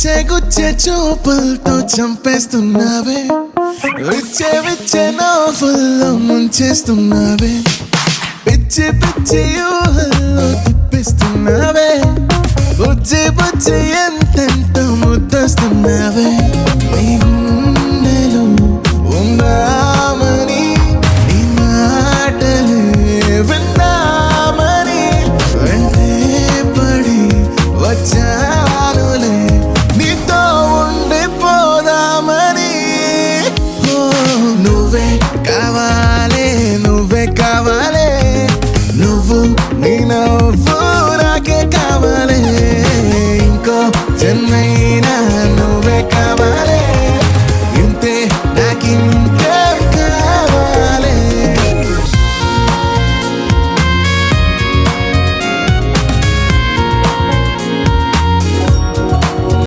గుచ్చే గుచ్చే చూపులతో చంపేస్తున్నావే విచ్చే విచ్చే నవ్వుల్లో ముంచేస్తున్నావే పిచ్చి పిచ్చి ఊహల్లో తిప్పిస్తున్నావే బుజ్జి బుజ్జి ఎంతెంతో ముద్దస్తున్నావే నీ గుండెలో ఉందామని నీ మాటలే విందామని వెంటే పడి వచ్చానులే నీతో ఉండిపోదామని నువ్వే కావాలే నువ్వే కావాలే నువ్వు నీ నవ్వు నాకే కావాలే ఇంకో జన్మైనా